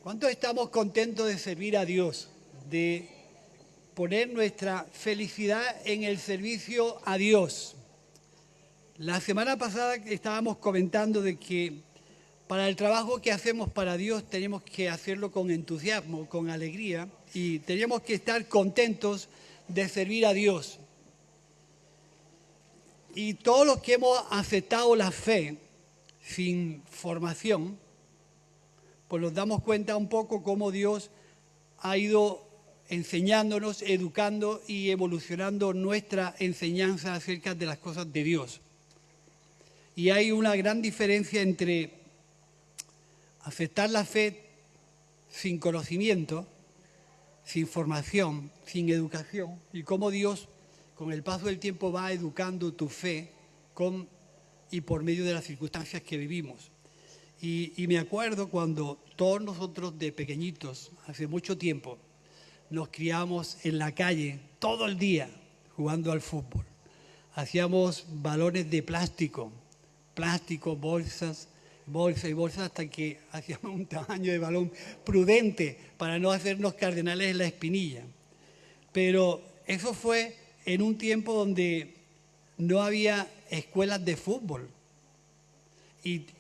¿Cuántos estamos contentos de servir a Dios? De poner nuestra felicidad en el servicio a Dios. La semana pasada estábamos comentando de que para el trabajo que hacemos para Dios tenemos que hacerlo con entusiasmo, con alegría, y tenemos que estar contentos de servir a Dios. Y todos los que hemos aceptado la fe sin formación, pues nos damos cuenta un poco cómo Dios ha ido enseñándonos, educando y evolucionando nuestra enseñanza acerca de las cosas de Dios. Y hay una gran diferencia entre aceptar la fe sin conocimiento, sin formación, sin educación, y cómo Dios, con el paso del tiempo, va educando tu fe con y por medio de las circunstancias que vivimos. Y me acuerdo cuando todos nosotros de pequeñitos, hace mucho tiempo, nos criábamos en la calle todo el día jugando al fútbol. Hacíamos balones de plástico, bolsas y bolsas, hasta que hacíamos un tamaño de balón prudente para no hacernos cardenales en la espinilla. Pero eso fue en un tiempo donde no había escuelas de fútbol.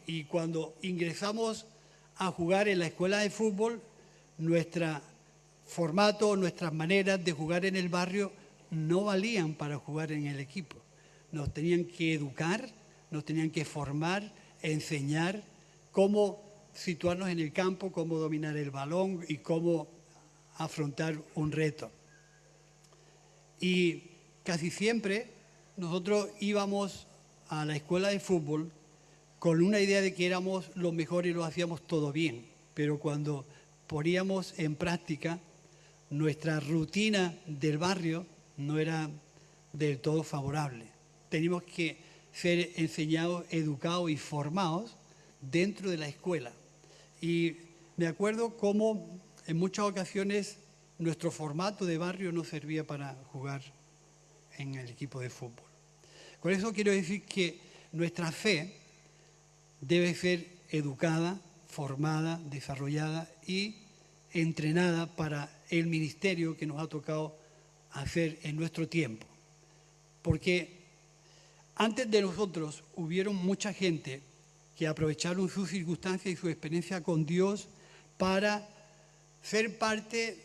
Y cuando ingresamos a jugar en la escuela de fútbol, nuestro formato, nuestras maneras de jugar en el barrio no valían para jugar en el equipo. Nos tenían que educar, nos tenían que formar, enseñar cómo situarnos en el campo, cómo dominar el balón y cómo afrontar un reto. Y casi siempre nosotros íbamos a la escuela de fútbol con una idea de que éramos los mejores y lo hacíamos todo bien. Pero cuando poníamos en práctica, nuestra rutina del barrio no era del todo favorable. Teníamos que ser enseñados, educados y formados dentro de la escuela. Y me acuerdo cómo en muchas ocasiones nuestro formato de barrio no servía para jugar en el equipo de fútbol. Con eso quiero decir que nuestra fe debe ser educada, formada, desarrollada y entrenada para el ministerio que nos ha tocado hacer en nuestro tiempo. Porque antes de nosotros hubieron mucha gente que aprovecharon sus circunstancias y su experiencia con Dios para ser parte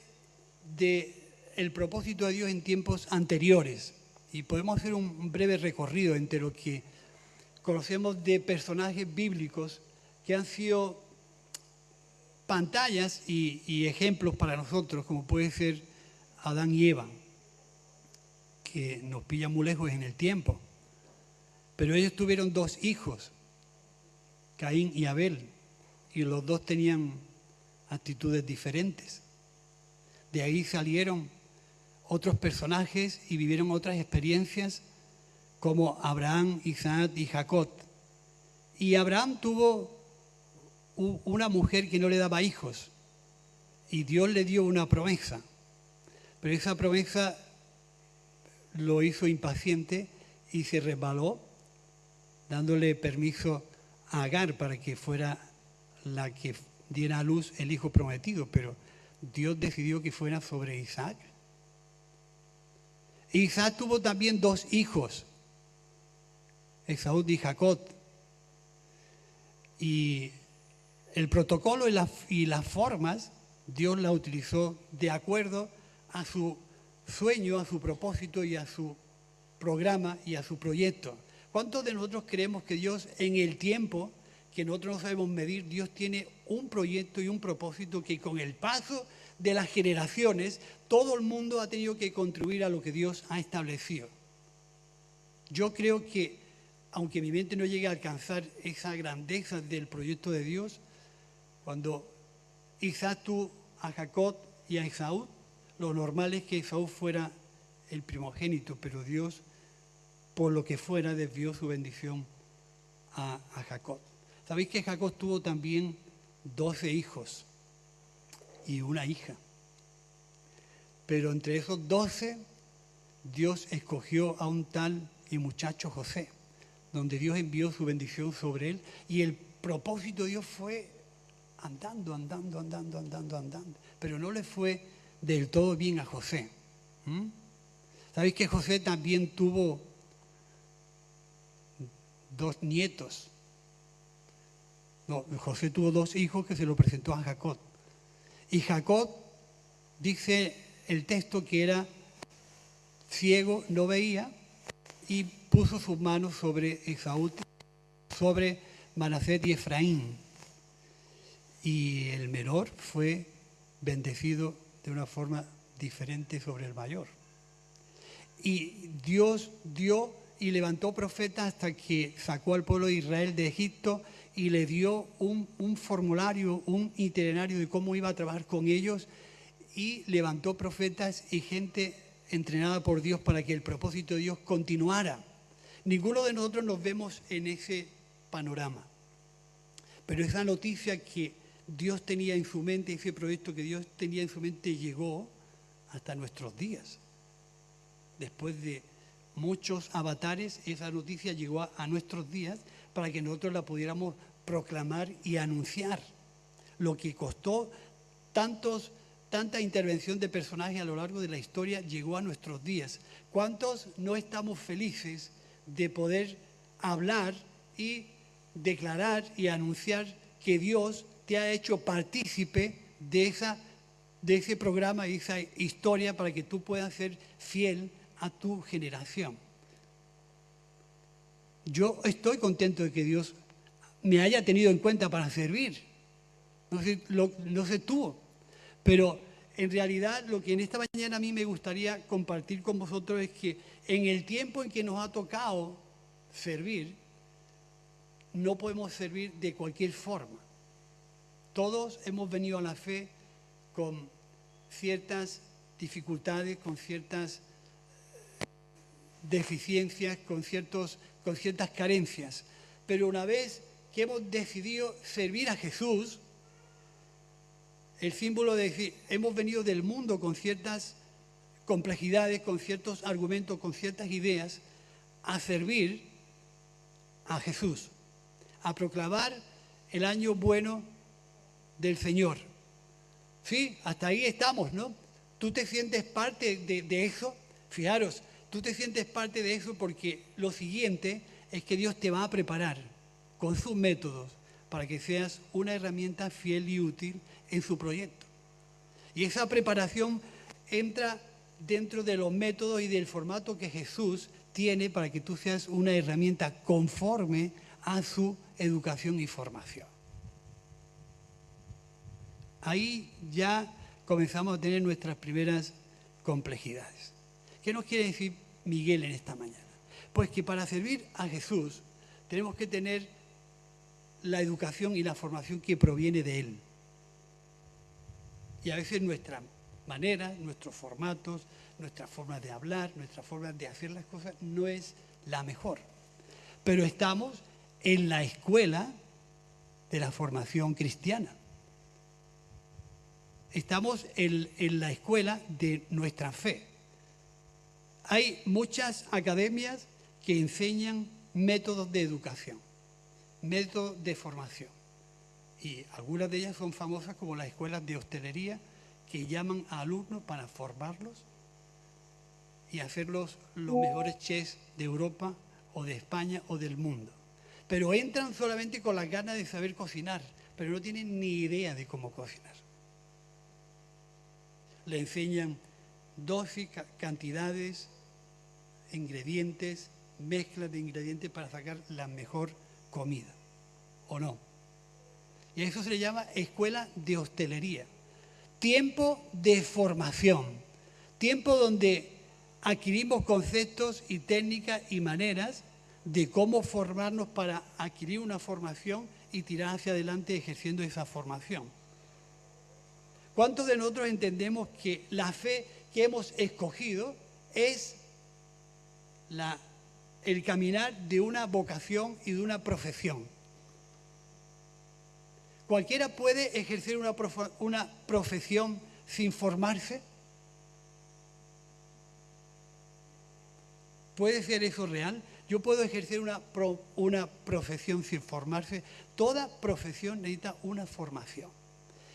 del propósito de Dios en tiempos anteriores. Y podemos hacer un breve recorrido entre lo que conocemos de personajes bíblicos que han sido pantallas y ejemplos para nosotros, como puede ser Adán y Eva, que nos pillan muy lejos en el tiempo. Pero ellos tuvieron dos hijos, Caín y Abel, y los dos tenían actitudes diferentes. De ahí salieron otros personajes y vivieron otras experiencias como Abraham, Isaac y Jacob. Y Abraham tuvo una mujer que no le daba hijos y Dios le dio una promesa, pero esa promesa lo hizo impaciente y se resbaló, dándole permiso a Agar para que fuera la que diera a luz el hijo prometido, pero Dios decidió que fuera sobre Isaac. Isaac tuvo también dos hijos, Esaú y Jacob. Y el protocolo y las formas, Dios las utilizó de acuerdo a su sueño, a su propósito y a su programa y a su proyecto. ¿Cuántos de nosotros creemos que Dios, en el tiempo que nosotros no sabemos medir, Dios tiene un proyecto y un propósito que con el paso de las generaciones todo el mundo ha tenido que contribuir a lo que Dios ha establecido? Yo creo que, aunque mi mente no llegue a alcanzar esa grandeza del proyecto de Dios, cuando Isaac tuvo a Jacob y a Esaú, lo normal es que Esaú fuera el primogénito, pero Dios, por lo que fuera, desvió su bendición a Jacob. ¿Sabéis que Jacob tuvo también 12 hijos y una hija? Pero entre esos 12, Dios escogió a un tal y muchacho José, donde Dios envió su bendición sobre él, y el propósito de Dios fue andando. Pero no le fue del todo bien a José. ¿Sabéis que José también tuvo 2 nietos? No, José tuvo 2 hijos que se lo presentó a Jacob. Y Jacob, dice el texto, que era ciego, no veía, y puso sus manos sobre Esaú, sobre Manasés y Efraín. Y el menor fue bendecido de una forma diferente sobre el mayor. Y Dios dio y levantó profetas hasta que sacó al pueblo de Israel de Egipto y le dio un formulario, un itinerario de cómo iba a trabajar con ellos, y levantó profetas y gente entrenada por Dios para que el propósito de Dios continuara. Ninguno de nosotros nos vemos en ese panorama, pero esa noticia que Dios tenía en su mente, ese proyecto que Dios tenía en su mente, llegó hasta nuestros días. Después de muchos avatares, esa noticia llegó a nuestros días para que nosotros la pudiéramos proclamar y anunciar. Lo que costó tanta intervención de personajes a lo largo de la historia llegó a nuestros días. ¿Cuántos no estamos felices de poder hablar y declarar y anunciar que Dios te ha hecho partícipe de ese programa y esa historia para que tú puedas ser fiel a tu generación? Yo estoy contento de que Dios me haya tenido en cuenta para servir. No sé tú, pero en realidad lo que en esta mañana a mí me gustaría compartir con vosotros es que en el tiempo en que nos ha tocado servir, no podemos servir de cualquier forma. Todos hemos venido a la fe con ciertas dificultades, con ciertas deficiencias, con ciertas carencias. Pero una vez que hemos decidido servir a Jesús, el símbolo de decir, hemos venido del mundo con ciertas complejidades, con ciertos argumentos, con ciertas ideas, a servir a Jesús, a proclamar el año bueno del Señor. Sí, hasta ahí estamos, ¿no? Tú te sientes parte de eso. Fijaros, tú te sientes parte de eso porque lo siguiente es que Dios te va a preparar con sus métodos para que seas una herramienta fiel y útil en su proyecto. Y esa preparación entra dentro de los métodos y del formato que Jesús tiene para que tú seas una herramienta conforme a su educación y formación. Ahí ya comenzamos a tener nuestras primeras complejidades. ¿Qué nos quiere decir Miguel en esta mañana? Pues que para servir a Jesús tenemos que tener la educación y la formación que proviene de Él. Y a veces nuestra manera, nuestros formatos, nuestra forma de hablar, nuestra forma de hacer las cosas no es la mejor. Pero estamos en la escuela de la formación cristiana. Estamos en la escuela de nuestra fe. Hay muchas academias que enseñan métodos de educación, métodos de formación. Y algunas de ellas son famosas como las escuelas de hostelería, que llaman a alumnos para formarlos y hacerlos los mejores chefs de Europa o de España o del mundo. Pero entran solamente con las ganas de saber cocinar, pero no tienen ni idea de cómo cocinar. Le enseñan dosis, cantidades, ingredientes, mezclas de ingredientes para sacar la mejor comida, ¿o no? Y a eso se le llama escuela de hostelería. Tiempo de formación, tiempo donde adquirimos conceptos y técnicas y maneras de cómo formarnos para adquirir una formación y tirar hacia adelante ejerciendo esa formación. ¿Cuántos de nosotros entendemos que la fe que hemos escogido es el caminar de una vocación y de una profesión? ¿Cualquiera puede ejercer una profesión sin formarse? ¿Puede ser eso real? Yo puedo ejercer una profesión sin formarse. Toda profesión necesita una formación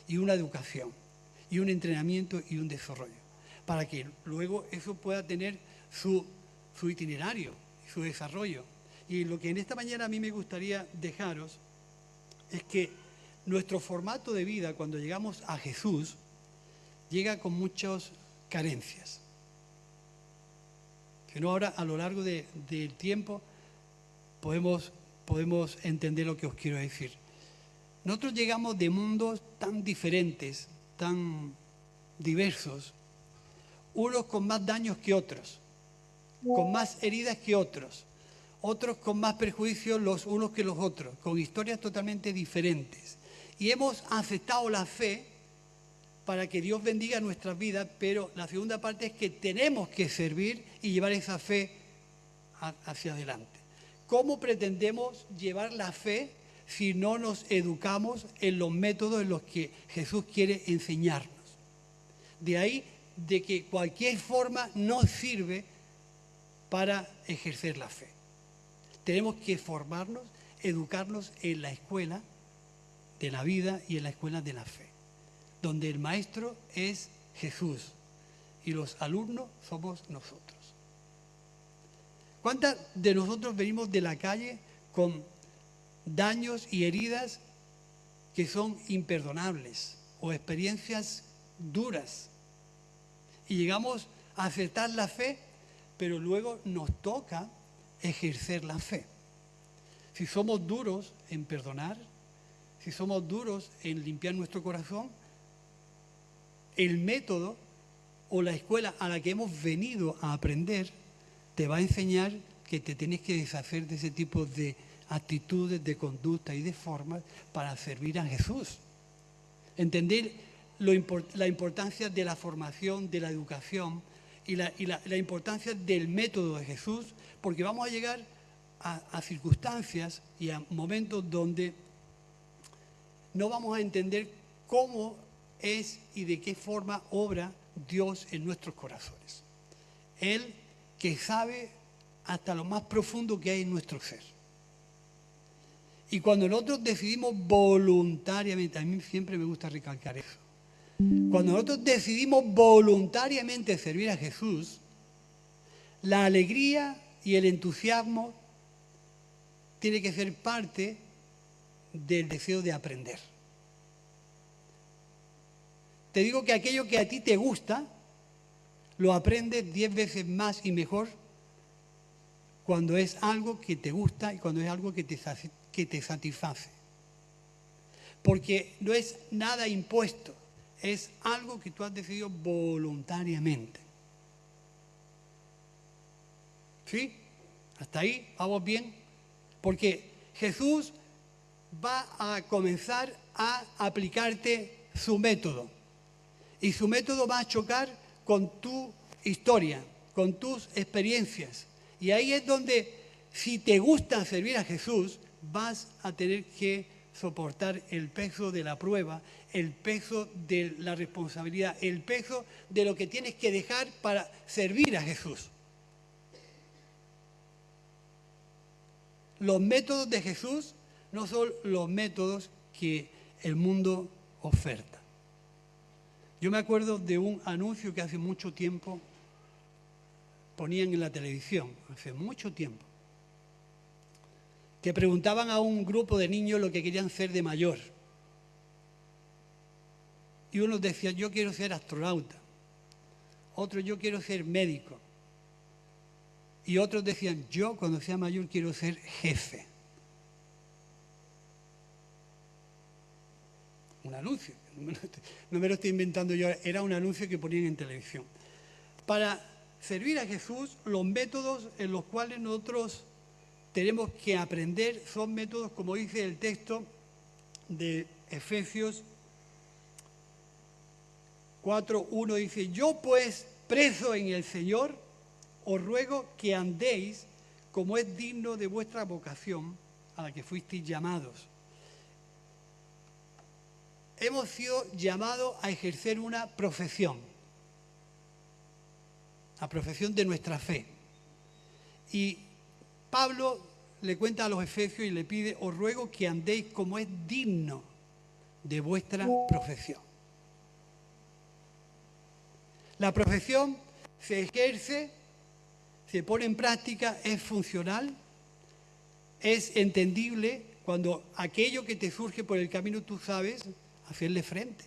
y una educación y un entrenamiento y un desarrollo para que luego eso pueda tener su itinerario, su desarrollo. Y lo que en esta mañana a mí me gustaría dejaros es que nuestro formato de vida cuando llegamos a Jesús llega con muchas carencias. Si no, ahora a lo largo del tiempo podemos entender lo que os quiero decir. Nosotros llegamos de mundos tan diferentes, tan diversos, unos con más daños que otros, con más heridas que otros, otros con más prejuicios los unos que los otros, con historias totalmente diferentes. Y hemos aceptado la fe para que Dios bendiga nuestras vidas, pero la segunda parte es que tenemos que servir y llevar esa fe hacia adelante. ¿Cómo pretendemos llevar la fe si no nos educamos en los métodos en los que Jesús quiere enseñarnos? De ahí de que cualquier forma no sirve para ejercer la fe. Tenemos que formarnos, educarnos en la escuela de la vida y en la escuela de la fe, donde el maestro es Jesús y los alumnos somos nosotros. ¿Cuántas de nosotros venimos de la calle con daños y heridas que son imperdonables o experiencias duras? Y llegamos a aceptar la fe, pero luego nos toca ejercer la fe. Si somos duros en perdonar, si somos duros en limpiar nuestro corazón, el método o la escuela a la que hemos venido a aprender te va a enseñar que te tienes que deshacer de ese tipo de actitudes, de conducta y de formas para servir a Jesús. Entender la importancia de la formación, de la educación y la importancia del método de Jesús, porque vamos a llegar a circunstancias y a momentos donde no vamos a entender cómo es y de qué forma obra Dios en nuestros corazones. Él que sabe hasta lo más profundo que hay en nuestro ser. Y cuando nosotros decidimos voluntariamente, a mí siempre me gusta recalcar eso, cuando nosotros decidimos voluntariamente servir a Jesús, la alegría y el entusiasmo tiene que ser parte del deseo de aprender. Te digo que aquello que a ti te gusta, lo aprendes 10 veces más y mejor cuando es algo que te gusta y cuando es algo que te satisface. Porque no es nada impuesto, es algo que tú has decidido voluntariamente. ¿Sí? ¿Hasta ahí? ¿Vamos bien? Porque Jesús va a comenzar a aplicarte su método. Y su método va a chocar con tu historia, con tus experiencias. Y ahí es donde, si te gusta servir a Jesús, vas a tener que soportar el peso de la prueba, el peso de la responsabilidad, el peso de lo que tienes que dejar para servir a Jesús. Los métodos de Jesús no son los métodos que el mundo oferta. Yo me acuerdo de un anuncio que hace mucho tiempo ponían en la televisión, hace mucho tiempo, que preguntaban a un grupo de niños lo que querían ser de mayor. Y unos decían, yo quiero ser astronauta. Otros, yo quiero ser médico. Y otros decían, yo cuando sea mayor quiero ser jefe. Un anuncio, no me lo estoy inventando yo, era un anuncio que ponían en televisión. Para servir a Jesús, los métodos en los cuales nosotros tenemos que aprender son métodos, como dice el texto de Efesios 4:1, dice, yo pues, preso en el Señor, os ruego que andéis como es digno de vuestra vocación a la que fuisteis llamados. Hemos sido llamados a ejercer una profesión, la profesión de nuestra fe. Y Pablo le cuenta a los efesios y le pide: os ruego que andéis como es digno de vuestra profesión. La profesión se ejerce, se pone en práctica, es funcional, es entendible cuando aquello que te surge por el camino tú sabes hacerle frente.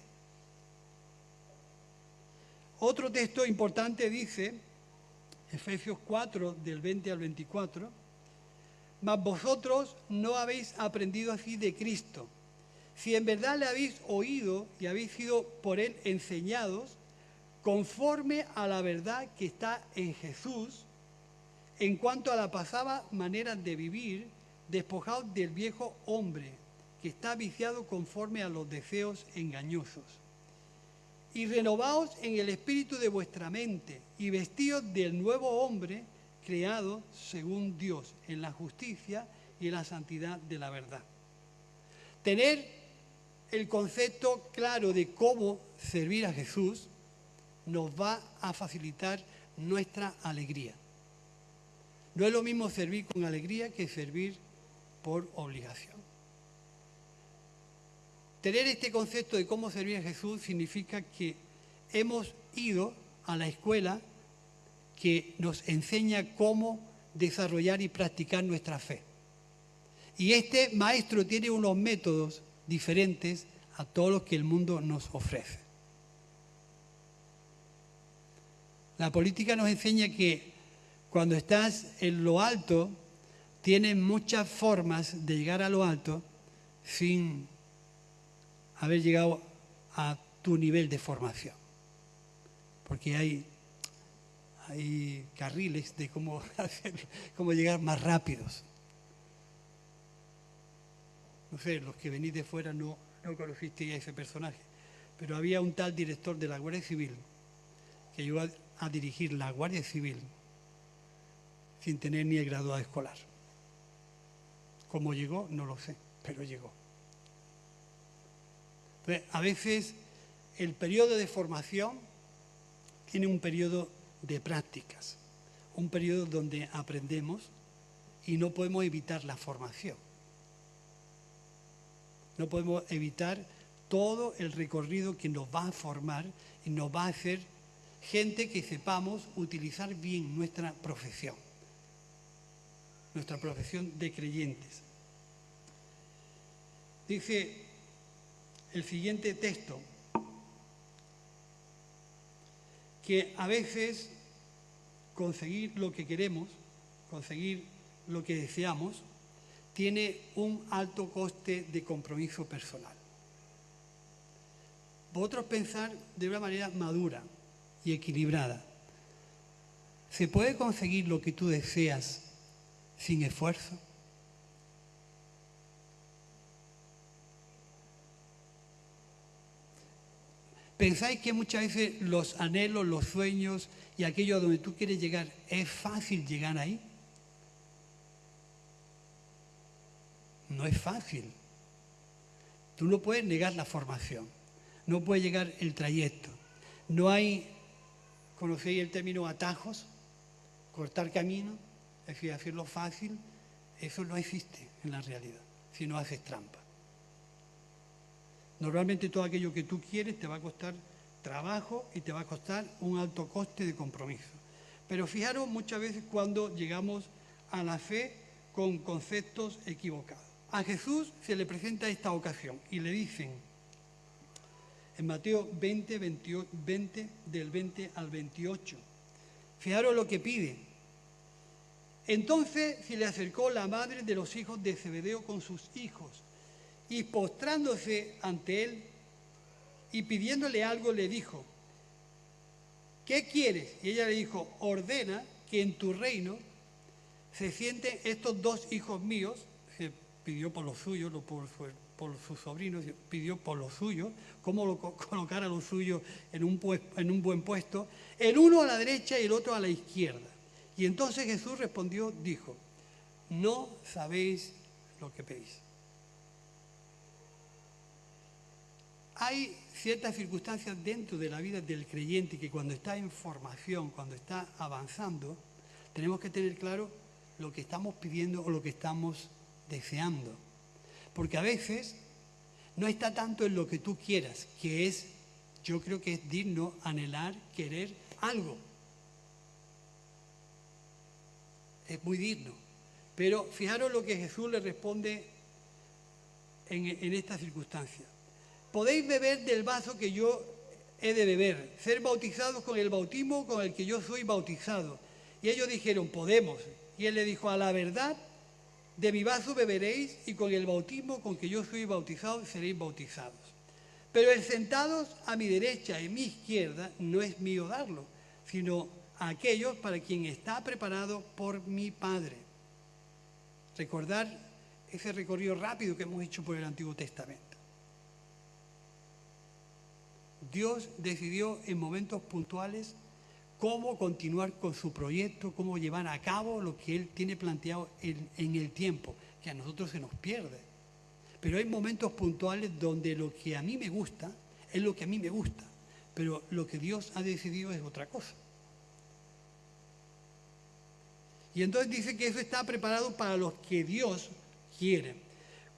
Otro texto importante dice, Efesios 4, del 20 al 24, mas vosotros no habéis aprendido así de Cristo. Si en verdad le habéis oído y habéis sido por él enseñados, conforme a la verdad que está en Jesús, en cuanto a la pasada manera de vivir, despojaos del viejo hombre, que está viciado conforme a los deseos engañosos. Y renovaos en el espíritu de vuestra mente, y vestíos del nuevo hombre, creado según Dios, en la justicia y en la santidad de la verdad. Tener el concepto claro de cómo servir a Jesús nos va a facilitar nuestra alegría. No es lo mismo servir con alegría que servir por obligación. Tener este concepto de cómo servir a Jesús significa que hemos ido a la escuela que nos enseña cómo desarrollar y practicar nuestra fe. Y este maestro tiene unos métodos diferentes a todos los que el mundo nos ofrece. La política nos enseña que cuando estás en lo alto, tienes muchas formas de llegar a lo alto sin haber llegado a tu nivel de formación. Porque hay carriles de cómo llegar más rápidos. No sé, los que venís de fuera no conocisteis a ese personaje, pero había un tal director de la Guardia Civil que llegó a dirigir la Guardia Civil sin tener ni el graduado escolar. ¿Cómo llegó? No lo sé, pero llegó. Entonces, a veces el periodo de formación tiene un periodo de prácticas, un periodo donde aprendemos y no podemos evitar la formación. No podemos evitar todo el recorrido que nos va a formar y nos va a hacer gente que sepamos utilizar bien nuestra profesión de creyentes. Dice el siguiente texto que a veces conseguir lo que queremos, conseguir lo que deseamos, tiene un alto coste de compromiso personal. Vosotros pensar de una manera madura y equilibrada. ¿Se puede conseguir lo que tú deseas sin esfuerzo? ¿Pensáis que muchas veces los anhelos, los sueños y aquello a donde tú quieres llegar, es fácil llegar ahí? No es fácil. Tú no puedes negar la formación, no puedes llegar el trayecto. No hay, ¿conocéis el término atajos? Cortar camino, es decir, hacerlo fácil. Eso no existe en la realidad, si no haces trampa. Normalmente todo aquello que tú quieres te va a costar trabajo y te va a costar un alto coste de compromiso. Pero fijaros muchas veces cuando llegamos a la fe con conceptos equivocados. A Jesús se le presenta esta ocasión y le dicen en Mateo 20, del 20 al 28. Fijaros lo que pide. Entonces se le acercó la madre de los hijos de Zebedeo con sus hijos y postrándose ante él y pidiéndole algo le dijo: ¿qué quieres? Y ella le dijo: ordena que en tu reino se sienten estos dos hijos míos. Se pidió por los suyos, no por sus sobrinos, pidió por los suyos, cómo colocar a los suyos en un buen puesto, el uno a la derecha y el otro a la izquierda. Y entonces Jesús respondió, dijo: no sabéis lo que pedís. Hay ciertas circunstancias dentro de la vida del creyente que cuando está en formación, cuando está avanzando, tenemos que tener claro lo que estamos pidiendo o lo que estamos deseando. Porque a veces no está tanto en lo que tú quieras, que es, yo creo que es digno anhelar, querer algo. Es muy digno. Pero fijaros lo que Jesús le responde en esta circunstancia. Podéis beber del vaso que yo he de beber, ser bautizados con el bautismo con el que yo soy bautizado. Y ellos dijeron, podemos. Y él le dijo, a la verdad, de mi vaso beberéis y con el bautismo con que yo soy bautizado seréis bautizados. Pero el sentados a mi derecha y mi izquierda no es mío darlo, sino a aquellos para quien está preparado por mi Padre. Recordar ese recorrido rápido que hemos hecho por el Antiguo Testamento. Dios decidió en momentos puntuales cómo continuar con su proyecto, cómo llevar a cabo lo que Él tiene planteado en el tiempo, que a nosotros se nos pierde. Pero hay momentos puntuales donde lo que a mí me gusta es lo que a mí me gusta, pero lo que Dios ha decidido es otra cosa. Y entonces dice que eso está preparado para los que Dios quiere.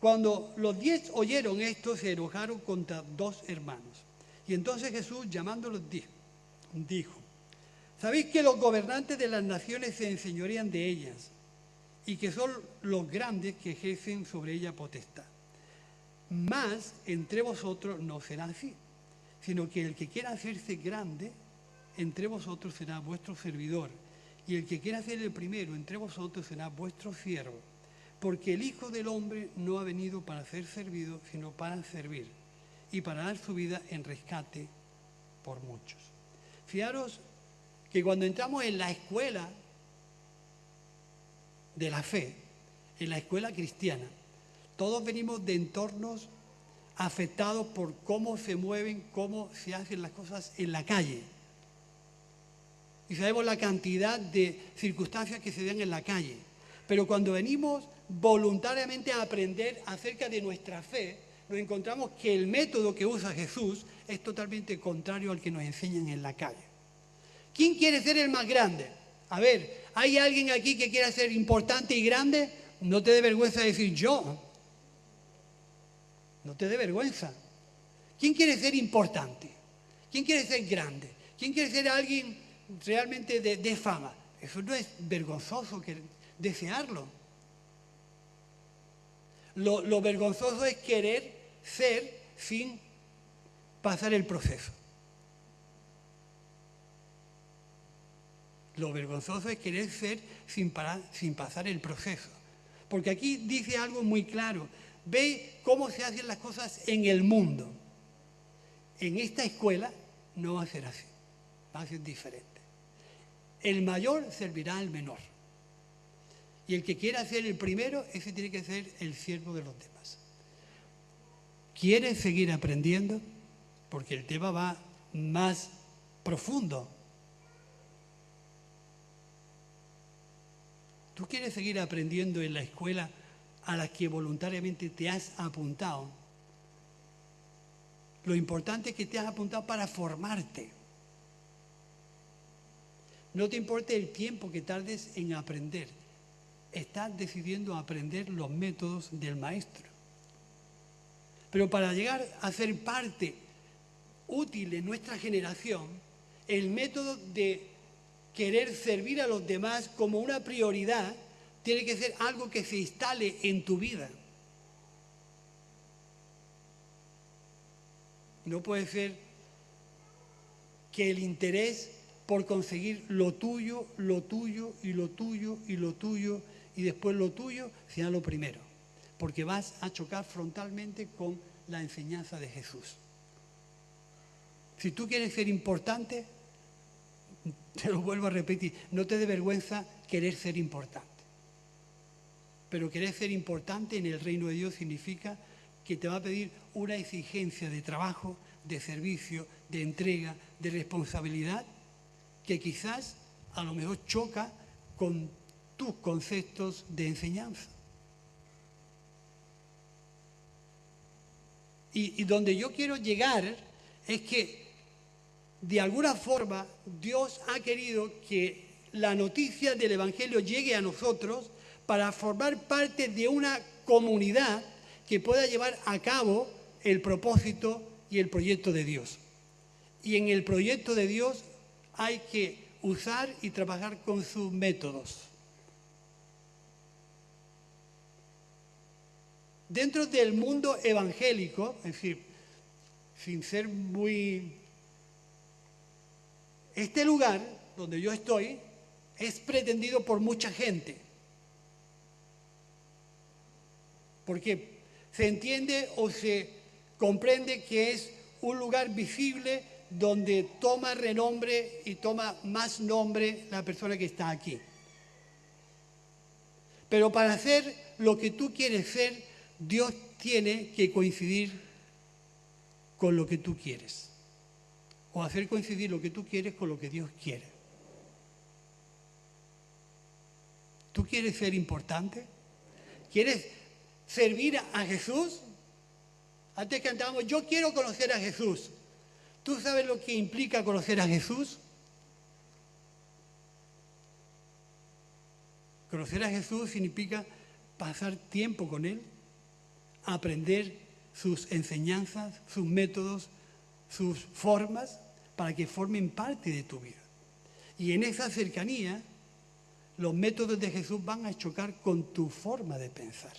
Cuando los 10 oyeron esto, se enojaron contra 2 hermanos. Y entonces Jesús, llamándolos, dijo, ¿sabéis que los gobernantes de las naciones se enseñorean de ellas y que son los grandes que ejercen sobre ella potestad? Mas entre vosotros no será así, sino que el que quiera hacerse grande entre vosotros será vuestro servidor, y el que quiera ser el primero entre vosotros será vuestro siervo, porque el Hijo del Hombre no ha venido para ser servido, sino para servir, y para dar su vida en rescate por muchos. Fijaros que cuando entramos en la escuela de la fe, en la escuela cristiana, todos venimos de entornos afectados por cómo se mueven, cómo se hacen las cosas en la calle. Y sabemos la cantidad de circunstancias que se dan en la calle. Pero cuando venimos voluntariamente a aprender acerca de nuestra fe, nos encontramos que el método que usa Jesús es totalmente contrario al que nos enseñan en la calle. ¿Quién quiere ser el más grande? A ver, ¿hay alguien aquí que quiera ser importante y grande? No te dé vergüenza decir yo. No te dé vergüenza. ¿Quién quiere ser importante? ¿Quién quiere ser grande? ¿Quién quiere ser alguien realmente de fama? Eso no es vergonzoso desearlo. Lo vergonzoso es querer ser sin pasar el proceso. Lo vergonzoso es querer ser sin pasar el proceso. Porque aquí dice algo muy claro. Ve cómo se hacen las cosas en el mundo. En esta escuela no va a ser así. Va a ser diferente. El mayor servirá al menor. Y el que quiera ser el primero, ese tiene que ser el siervo de los demás. ¿Quieres seguir aprendiendo? Porque el tema va más profundo. ¿Tú quieres seguir aprendiendo en la escuela a la que voluntariamente te has apuntado? Lo importante es que te has apuntado para formarte. No te importa el tiempo que tardes en aprender. Estás decidiendo aprender los métodos del maestro. Pero para llegar a ser parte útil de nuestra generación, el método de querer servir a los demás como una prioridad tiene que ser algo que se instale en tu vida. No puede ser que el interés por conseguir lo tuyo, lo tuyo y lo tuyo y lo tuyo y después lo tuyo sea lo primero, porque vas a chocar frontalmente con la enseñanza de Jesús. Si tú quieres ser importante, te lo vuelvo a repetir, no te dé vergüenza querer ser importante. Pero querer ser importante en el reino de Dios significa que te va a pedir una exigencia de trabajo, de servicio, de entrega, de responsabilidad, que quizás a lo mejor choca con tus conceptos de enseñanza. Y donde yo quiero llegar es que de alguna forma Dios ha querido que la noticia del Evangelio llegue a nosotros para formar parte de una comunidad que pueda llevar a cabo el propósito y el proyecto de Dios. Y en el proyecto de Dios hay que usar y trabajar con sus métodos. Dentro del mundo evangélico, es decir, sin ser muy... Este lugar donde yo estoy es pretendido por mucha gente. Porque se entiende o se comprende que es un lugar visible donde toma renombre y toma más nombre la persona que está aquí. Pero para hacer lo que tú quieres ser, Dios tiene que coincidir con lo que tú quieres. O hacer coincidir lo que tú quieres con lo que Dios quiere. ¿Tú quieres ser importante? ¿Quieres servir a Jesús? Antes cantábamos, yo quiero conocer a Jesús. ¿Tú sabes lo que implica conocer a Jesús? Conocer a Jesús significa pasar tiempo con Él, aprender sus enseñanzas, sus métodos, sus formas, para que formen parte de tu vida. Y en esa cercanía, los métodos de Jesús van a chocar con tu forma de pensar.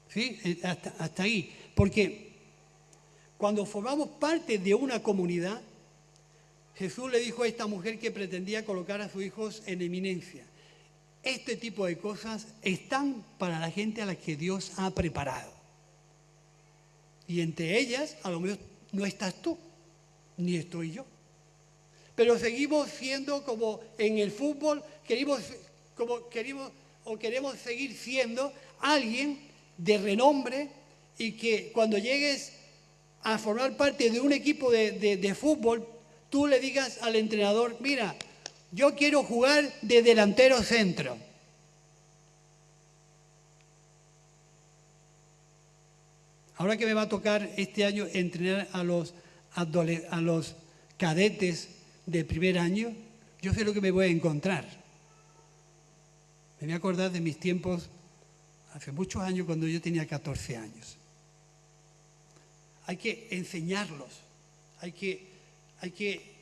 ¿Sí? Hasta ahí. Porque cuando formamos parte de una comunidad, Jesús le dijo a esta mujer que pretendía colocar a sus hijos en eminencia. Este tipo de cosas están para la gente a la que Dios ha preparado. Y entre ellas, a lo mejor no estás tú, ni estoy yo. Pero seguimos siendo como en el fútbol, queremos seguir siendo alguien de renombre y que cuando llegues a formar parte de un equipo de fútbol, tú le digas al entrenador, mira, yo quiero jugar de delantero centro. Ahora que me va a tocar este año entrenar a los cadetes del primer año, yo sé lo que me voy a encontrar. Me voy a acordar de mis tiempos hace muchos años cuando yo tenía 14 años. Hay que enseñarlos, hay que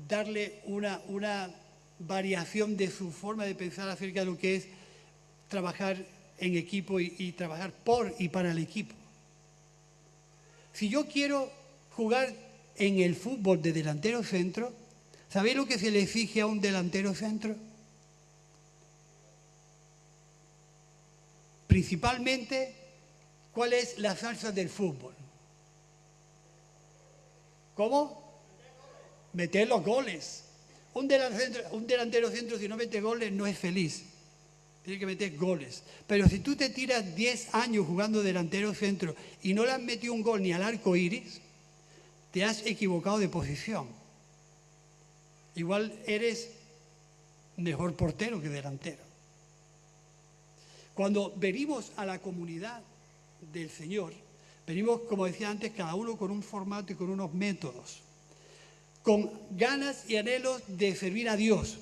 darle una variación de su forma de pensar acerca de lo que es trabajar en equipo y trabajar por y para el equipo. Si yo quiero jugar en el fútbol de delantero centro, ¿sabéis lo que se le exige a un delantero centro? Principalmente, ¿cuál es la salsa del fútbol? ¿Cómo? Meter los goles. Un delantero centro, si no mete goles, no es feliz. Tiene que meter goles. Pero si tú te tiras 10 años jugando delantero centro y no le has metido un gol ni al arco iris, te has equivocado de posición. Igual eres mejor portero que delantero. Cuando venimos a la comunidad del Señor, venimos, como decía antes, cada uno con un formato y con unos métodos, con ganas y anhelos de servir a Dios.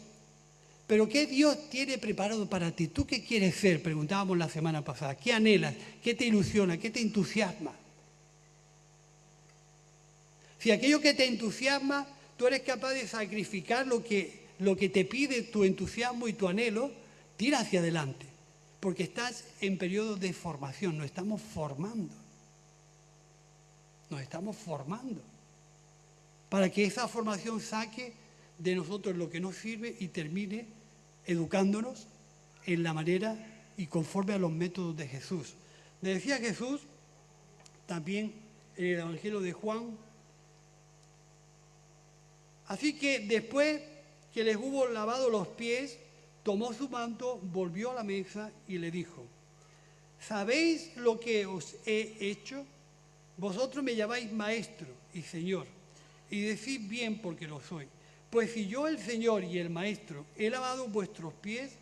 Pero ¿qué Dios tiene preparado para ti? ¿Tú qué quieres ser? Preguntábamos la semana pasada. ¿Qué anhelas? ¿Qué te ilusiona? ¿Qué te entusiasma? Si aquello que te entusiasma, tú eres capaz de sacrificar lo que te pide tu entusiasmo y tu anhelo, tira hacia adelante. Porque estás en periodo de formación, nos estamos formando. Nos estamos formando. Para que esa formación saque de nosotros lo que nos sirve y termine educándonos en la manera y conforme a los métodos de Jesús. Le decía Jesús, también en el Evangelio de Juan, así que después que les hubo lavado los pies, tomó su manto, volvió a la mesa y le dijo, ¿sabéis lo que os he hecho? Vosotros me llamáis maestro y señor, y decís bien porque lo soy. Pues si yo, el Señor y el Maestro, he lavado vuestros pies,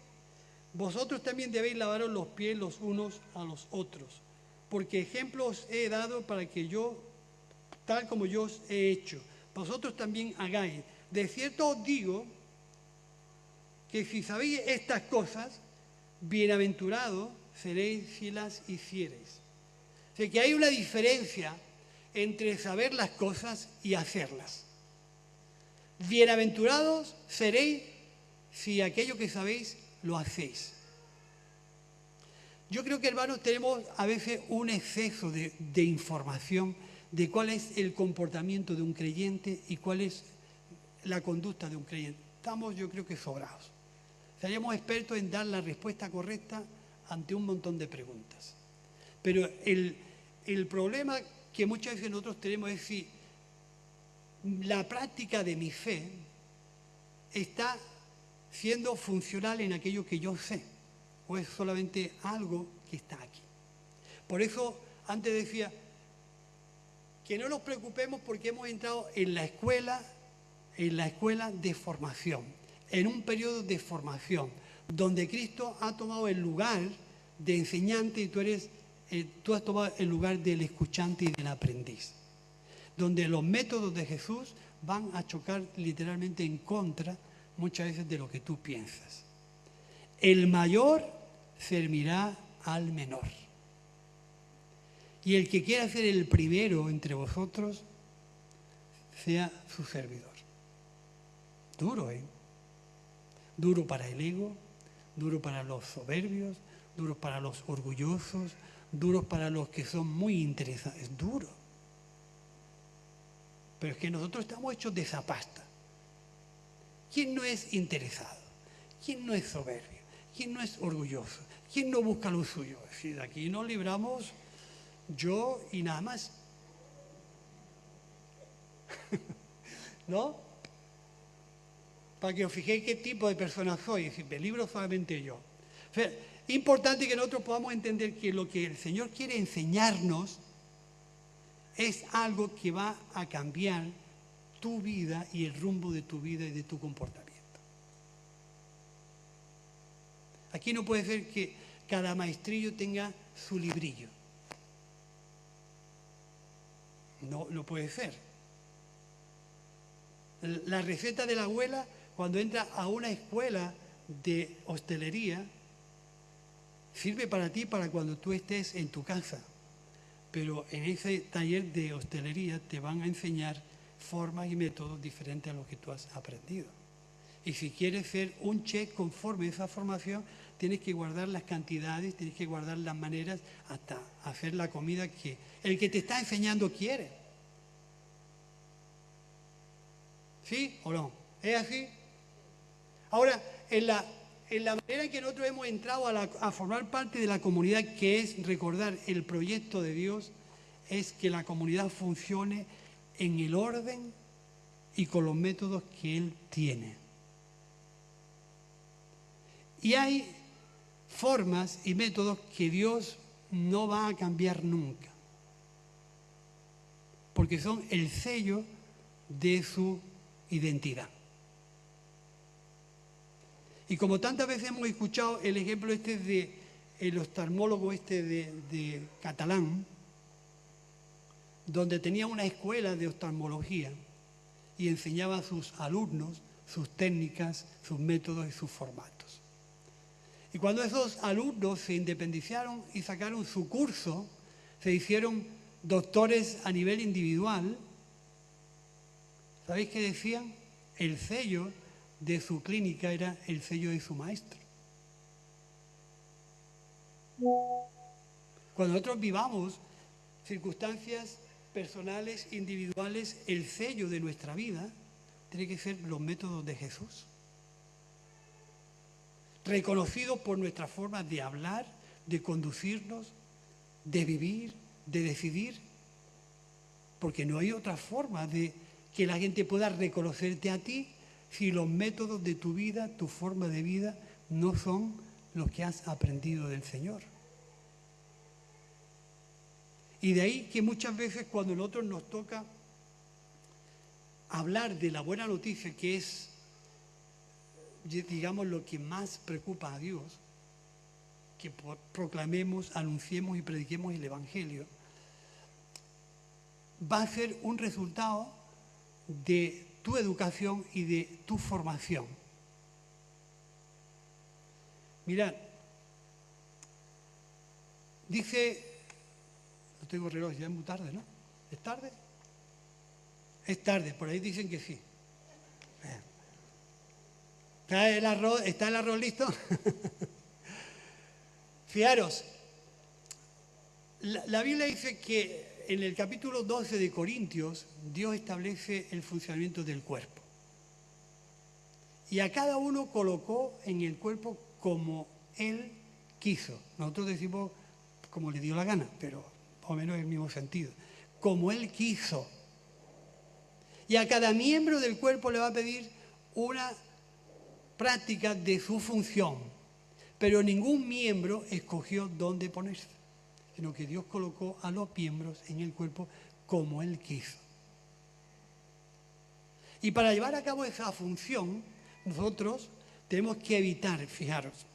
vosotros también debéis lavaros los pies los unos a los otros. Porque ejemplo os he dado para que yo tal como yo os he hecho, vosotros también hagáis. De cierto os digo que si sabéis estas cosas, bienaventurados seréis si las hiciereis. O sea que hay una diferencia entre saber las cosas y hacerlas. Bienaventurados seréis si aquello que sabéis lo hacéis. Yo creo que, hermanos, tenemos a veces un exceso de información de cuál es el comportamiento de un creyente y cuál es la conducta de un creyente. Estamos, yo creo que sobrados. Seríamos expertos en dar la respuesta correcta ante un montón de preguntas. Pero el problema que muchas veces nosotros tenemos es si la práctica de mi fe está siendo funcional en aquello que yo sé, o es solamente algo que está aquí. Por eso antes decía que no nos preocupemos porque hemos entrado en la escuela de formación, en un periodo de formación, donde Cristo ha tomado el lugar de enseñante y tú has tomado el lugar del escuchante y del aprendiz, donde los métodos de Jesús van a chocar literalmente en contra muchas veces de lo que tú piensas. El mayor servirá al menor. Y el que quiera ser el primero entre vosotros, sea su servidor. Duro, ¿eh? Duro para el ego, duro para los soberbios, duro para los orgullosos, duro para los que son muy interesados. Es duro. Pero es que nosotros estamos hechos de esa pasta. ¿Quién no es interesado? ¿Quién no es soberbio? ¿Quién no es orgulloso? ¿Quién no busca lo suyo? Es decir, de aquí nos libramos yo y nada más. ¿No? Para que os fijéis qué tipo de persona soy. Es decir, me libro solamente yo. O sea, es importante que nosotros podamos entender que lo que el Señor quiere enseñarnos es algo que va a cambiar tu vida y el rumbo de tu vida y de tu comportamiento. Aquí no puede ser que cada maestrillo tenga su librillo. No puede ser. La receta de la abuela, cuando entra a una escuela de hostelería, sirve para ti para cuando tú estés en tu casa. Pero en ese taller de hostelería te van a enseñar formas y métodos diferentes a los que tú has aprendido. Y si quieres ser un chef conforme a esa formación, tienes que guardar las cantidades, tienes que guardar las maneras hasta hacer la comida que el que te está enseñando quiere. ¿Sí o no? ¿Es así? Ahora, en la manera en que nosotros hemos entrado a formar parte de la comunidad, que es recordar el proyecto de Dios, es que la comunidad funcione en el orden y con los métodos que Él tiene. Y hay formas y métodos que Dios no va a cambiar nunca, porque son el sello de su identidad. Y como tantas veces hemos escuchado el ejemplo el oftalmólogo de Catalán, donde tenía una escuela de oftalmología y enseñaba a sus alumnos sus técnicas, sus métodos y sus formatos. Y cuando esos alumnos se independizaron y sacaron su curso, se hicieron doctores a nivel individual, ¿sabéis qué decían? El sello de su clínica era el sello de su maestro. Cuando nosotros vivamos circunstancias personales, individuales, el sello de nuestra vida tiene que ser los métodos de Jesús. Reconocidos por nuestra forma de hablar, de conducirnos, de vivir, de decidir. Porque no hay otra forma de que la gente pueda reconocerte a ti si los métodos de tu vida, tu forma de vida, no son los que has aprendido del Señor. Y de ahí que muchas veces cuando a nosotros nos toca hablar de la buena noticia, que es, digamos, lo que más preocupa a Dios, que proclamemos, anunciemos y prediquemos el Evangelio, va a ser un resultado de tu educación y de tu formación. Mirad, dice, no tengo reloj, ya es muy tarde, ¿no? ¿Es tarde? Es tarde, por ahí dicen que sí. ¿Está el arroz listo? Fijaros, la Biblia dice que en el capítulo 12 de Corintios, Dios establece el funcionamiento del cuerpo. Y a cada uno colocó en el cuerpo como Él quiso. Nosotros decimos como le dio la gana, pero más o menos en el mismo sentido. Como Él quiso. Y a cada miembro del cuerpo le va a pedir una práctica de su función. Pero ningún miembro escogió dónde ponerse, sino que Dios colocó a los miembros en el cuerpo como Él quiso. Y para llevar a cabo esa función, nosotros tenemos que evitar, fijaros,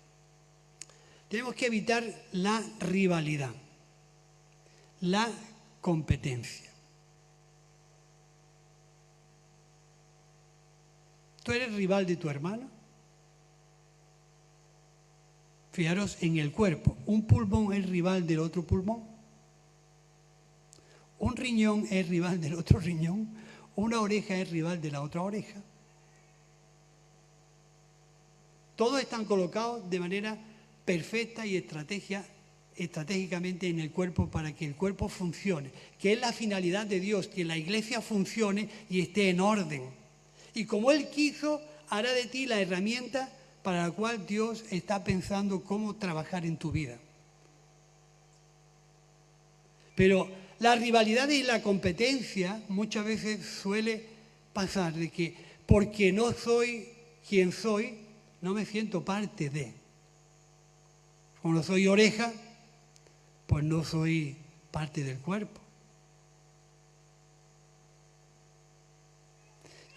tenemos que evitar la rivalidad, la competencia. ¿Tú eres rival de tu hermano? Fijaros en el cuerpo. Un pulmón es rival del otro pulmón. Un riñón es rival del otro riñón. Una oreja es rival de la otra oreja. Todos están colocados de manera perfecta y estratégicamente en el cuerpo para que el cuerpo funcione, que es la finalidad de Dios, que la iglesia funcione y esté en orden. Y como Él quiso, hará de ti la herramienta para la cual Dios está pensando cómo trabajar en tu vida. Pero la rivalidad y la competencia muchas veces suele pasar de que porque no soy quien soy, no me siento parte de. Como no soy oreja, pues no soy parte del cuerpo.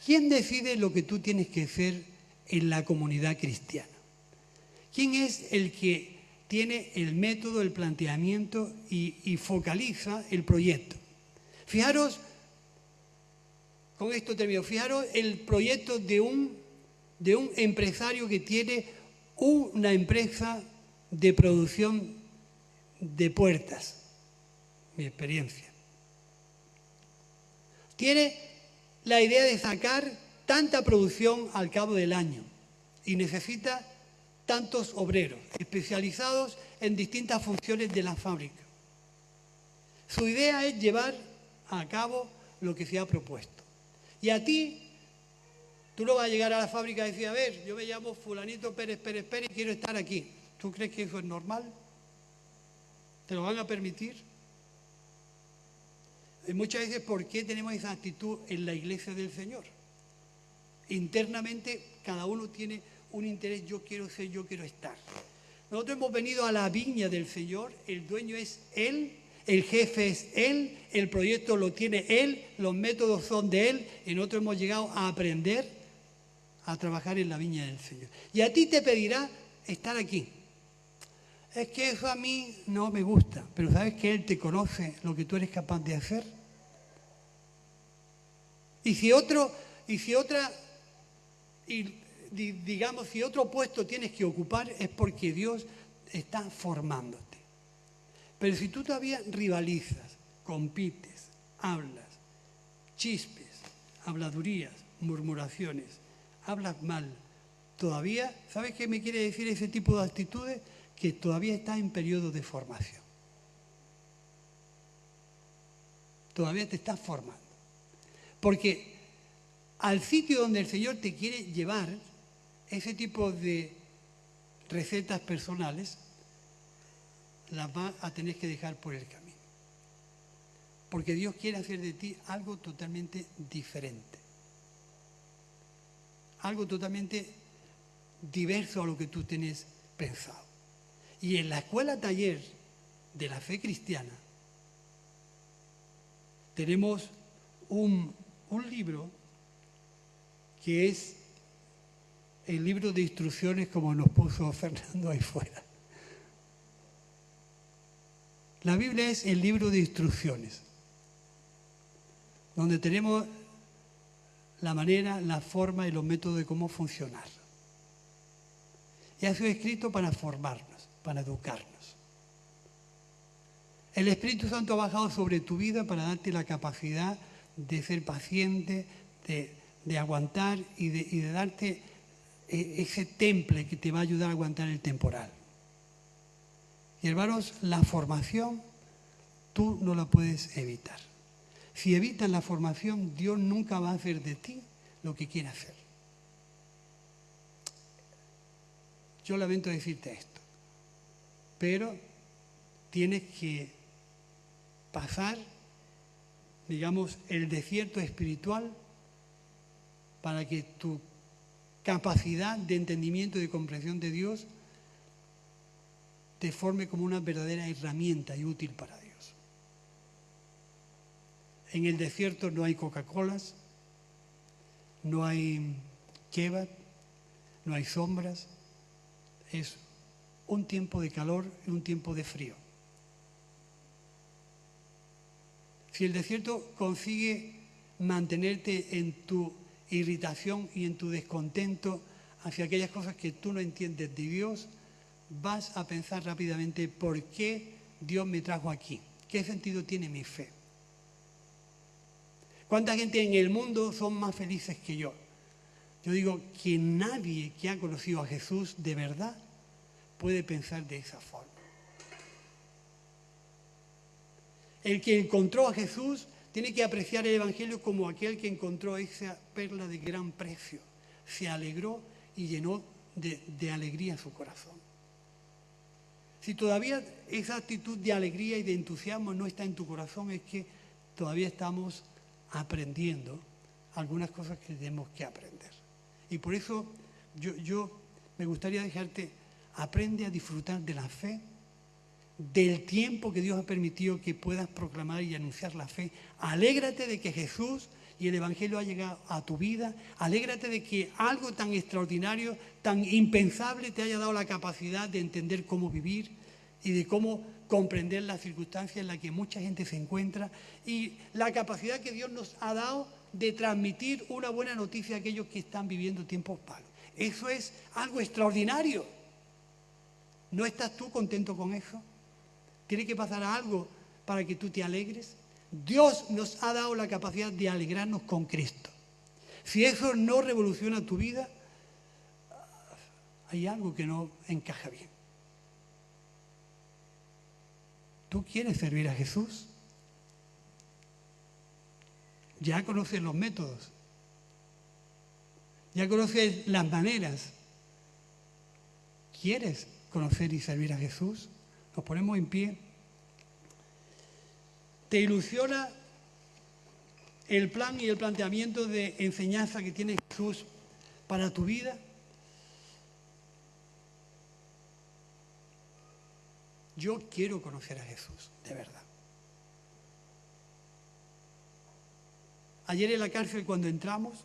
¿Quién decide lo que tú tienes que ser en la comunidad cristiana? ¿Quién es el que tiene el método, el planteamiento y focaliza el proyecto? Fijaros, con esto termino, fijaros el proyecto de un empresario que tiene una empresa de producción de puertas, mi experiencia. Tiene la idea de sacar tanta producción al cabo del año y necesita tantos obreros especializados en distintas funciones de la fábrica. Su idea es llevar a cabo lo que se ha propuesto. Y a ti, tú no vas a llegar a la fábrica y decir, a ver, yo me llamo fulanito Pérez Pérez Pérez y quiero estar aquí. ¿Tú crees que eso es normal? ¿Te lo van a permitir? Y muchas veces, ¿por qué tenemos esa actitud en la iglesia del Señor? Internamente, cada uno tiene un interés, yo quiero ser, yo quiero estar. Nosotros hemos venido a la viña del Señor, el dueño es Él, el jefe es Él, el proyecto lo tiene Él, los métodos son de Él, y nosotros hemos llegado a aprender a trabajar en la viña del Señor. Y a ti te pedirá estar aquí. Es que eso a mí no me gusta, pero ¿sabes que Él te conoce lo que tú eres capaz de hacer? Si otro puesto tienes que ocupar es porque Dios está formándote. Pero si tú todavía rivalizas, compites, hablas, chispes, habladurías, murmuraciones, hablas mal, todavía, ¿sabes qué me quiere decir ese tipo de actitudes? Que todavía estás en periodo de formación. Todavía te estás formando. Porque al sitio donde el Señor te quiere llevar, ese tipo de recetas personales las vas a tener que dejar por el camino. Porque Dios quiere hacer de ti algo totalmente diferente. Algo totalmente diverso a lo que tú tienes pensado. Y en la escuela taller de la fe cristiana tenemos un libro que es el libro de instrucciones, como nos puso Fernando ahí fuera. La Biblia es el libro de instrucciones. donde tenemos la manera, la forma y los métodos de cómo funcionar. Y ha sido escrito para formarnos, para educarnos. El Espíritu Santo ha bajado sobre tu vida para darte la capacidad de ser paciente, de aguantar y de darte ese temple que te va a ayudar a aguantar el temporal. Y hermanos, la formación tú no la puedes evitar. Si evitas la formación, Dios nunca va a hacer de ti lo que quiere hacer. Yo lamento decirte esto, pero tienes que pasar, digamos, el desierto espiritual para que tu capacidad de entendimiento y de comprensión de Dios te forme como una verdadera herramienta y útil para Dios. En el desierto no hay Coca-Colas, no hay kebab, no hay sombras. Es un tiempo de calor y un tiempo de frío. Si el desierto consigue mantenerte en tu irritación y en tu descontento hacia aquellas cosas que tú no entiendes de Dios, vas a pensar rápidamente: ¿por qué Dios me trajo aquí? ¿Qué sentido tiene mi fe? ¿Cuánta gente en el mundo son más felices que yo? Yo digo que nadie que ha conocido a Jesús de verdad puede pensar de esa forma. El que encontró a Jesús tiene que apreciar el Evangelio como aquel que encontró esa perla de gran precio. Se alegró y llenó de alegría su corazón. Si todavía esa actitud de alegría y de entusiasmo no está en tu corazón, es que todavía estamos aprendiendo algunas cosas que tenemos que aprender. Y por eso yo me gustaría dejarte: aprende a disfrutar de la fe, del tiempo que Dios ha permitido que puedas proclamar y anunciar la fe. Alégrate de que Jesús y el Evangelio ha llegado a tu vida. Alégrate de que algo tan extraordinario, tan impensable, te haya dado la capacidad de entender cómo vivir y de cómo comprender las circunstancias en las que mucha gente se encuentra, y la capacidad que Dios nos ha dado de transmitir una buena noticia a aquellos que están viviendo tiempos malos. Eso es algo extraordinario. ¿No estás tú contento con eso? ¿Tiene que pasar algo para que tú te alegres? Dios nos ha dado la capacidad de alegrarnos con Cristo. Si eso no revoluciona tu vida, hay algo que no encaja bien. ¿Tú quieres servir a Jesús? Ya conoces los métodos, ya conoces las maneras. ¿Quieres conocer y servir a Jesús? Nos ponemos en pie. ¿Te ilusiona el plan y el planteamiento de enseñanza que tiene Jesús para tu vida? Yo quiero conocer a Jesús, de verdad. Ayer en la cárcel, cuando entramos,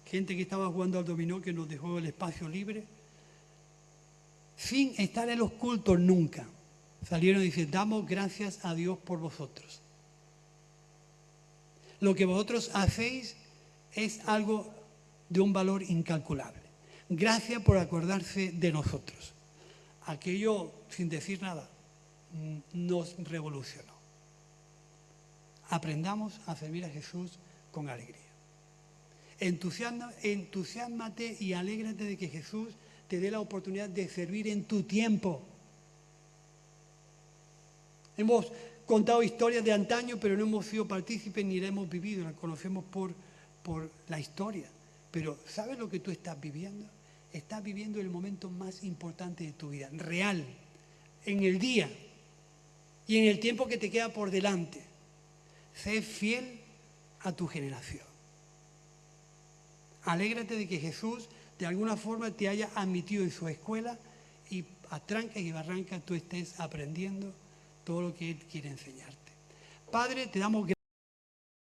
gente que estaba jugando al dominó, que nos dejó el espacio libre, sin estar en los cultos nunca, salieron y dicen: damos gracias a Dios por vosotros. Lo que vosotros hacéis es algo de un valor incalculable. Gracias por acordarse de nosotros. Aquello, sin decir nada, nos revolucionó. Aprendamos a servir a Jesús con alegría. Entusiásmate y alégrate de que Jesús te dé la oportunidad de servir en tu tiempo. Hemos contado historias de antaño, pero no hemos sido partícipes ni la hemos vivido, la conocemos por la historia. Pero ¿sabes lo que tú estás viviendo? Estás viviendo el momento más importante de tu vida, real, en el día y en el tiempo que te queda por delante. Sé fiel a tu generación. Alégrate de que Jesús de alguna forma te haya admitido en su escuela y a trancas y barrancas tú estés aprendiendo todo lo que Él quiere enseñarte. Padre, te damos gracias.